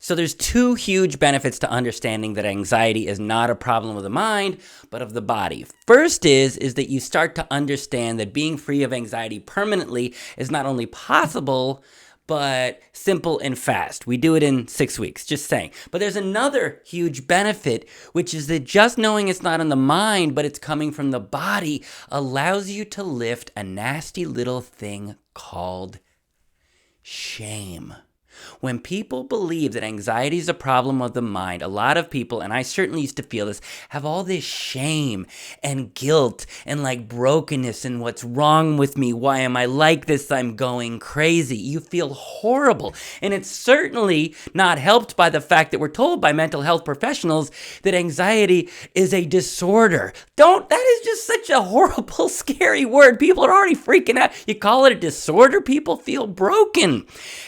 So there's two huge benefits to understanding that anxiety is not a problem of the mind, but of the body. First is that you start to understand that being free of anxiety permanently is not only possible, but simple and fast. We do it in 6 weeks, just saying. But there's another huge benefit, which is that just knowing it's not in the mind, but it's coming from the body, allows you to lift a nasty little thing called shame. When people believe that anxiety is a problem of the mind, a lot of people, and I certainly used to feel this, have all this shame and guilt and like brokenness and what's wrong with me? Why am I like this? I'm going crazy. You feel horrible. And it's certainly not helped by the fact that we're told by mental health professionals that anxiety is a disorder. That is just such a horrible, scary word. People are already freaking out. You call it a disorder, people feel broken.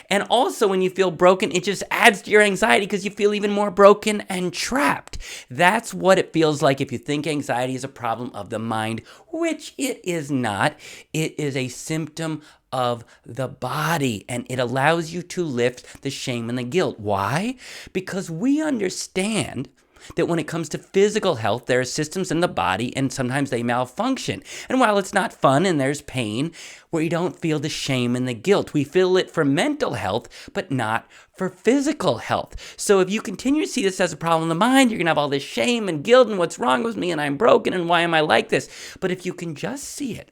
And also when you feel broken, it just adds to your anxiety because you feel even more broken and trapped. That's what it feels like if you think anxiety is a problem of the mind, which it is not. It is a symptom of the body, and it allows you to lift the shame and the guilt. Why? Because we understand that when it comes to physical health, there are systems in the body and sometimes they malfunction. And while it's not fun and there's pain, we don't feel the shame and the guilt. We feel it for mental health, but not for physical health. So if you continue to see this as a problem in the mind, you're going to have all this shame and guilt and what's wrong with me and I'm broken and why am I like this? But if you can just see it,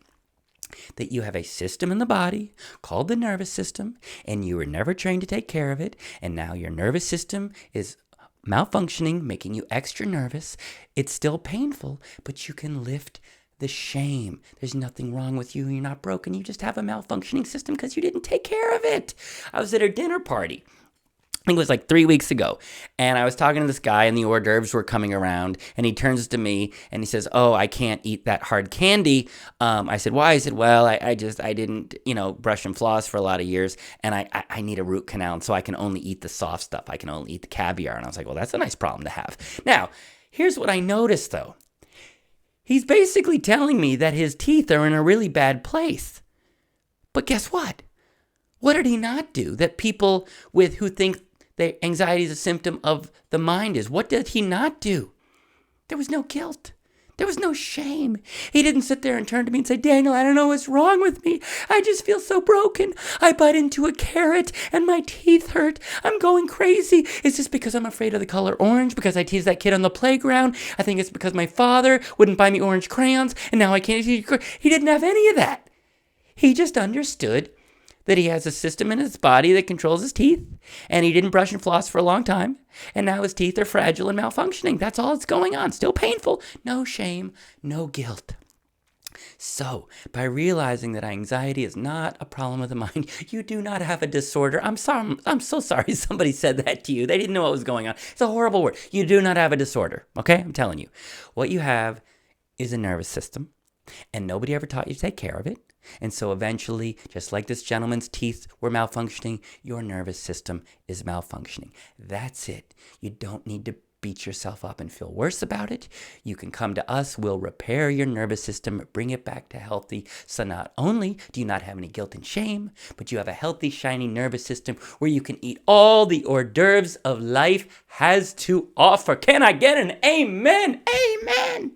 that you have a system in the body called the nervous system, and you were never trained to take care of it, and now your nervous system is malfunctioning, making you extra nervous. It's still painful, but you can lift the shame. There's nothing wrong with you. You're not broken. You just have a malfunctioning system because you didn't take care of it. I was at a dinner party. I think it was like 3 weeks ago, and I was talking to this guy, and the hors d'oeuvres were coming around, and he turns to me, and he says, "Oh, I can't eat that hard candy." I said, "Why?" He said, "Well, I didn't, brush and floss for a lot of years, and I need a root canal, and so I can only eat the soft stuff. I can only eat the caviar." And I was like, well, that's a nice problem to have. Now, here's what I noticed, though. He's basically telling me that his teeth are in a really bad place. But guess what? What did he not do that people who think that anxiety is a symptom of the mind is? What did he not do? There was no guilt. There was no shame. He didn't sit there and turn to me and say, "Daniel, I don't know what's wrong with me. I just feel so broken. I bite into a carrot and my teeth hurt. I'm going crazy. Is this because I'm afraid of the color orange? Because I teased that kid on the playground? I think it's because my father wouldn't buy me orange crayons and now I can't eat." He didn't have any of that. He just understood that he has a system in his body that controls his teeth, and he didn't brush and floss for a long time, and now his teeth are fragile and malfunctioning. That's all that's going on. Still painful. No shame, no guilt. So, by realizing that anxiety is not a problem of the mind, you do not have a disorder. I'm so sorry somebody said that to you. They didn't know what was going on. It's a horrible word. You do not have a disorder, okay? I'm telling you. What you have is a nervous system, and nobody ever taught you to take care of it. And so eventually, just like this gentleman's teeth were malfunctioning, your nervous system is malfunctioning. That's it. You don't need to beat yourself up and feel worse about it. You can come to us. We'll repair your nervous system, bring it back to healthy. So not only do you not have any guilt and shame, but you have a healthy, shiny nervous system where you can eat all the hors d'oeuvres of life has to offer. Can I get an amen? Amen.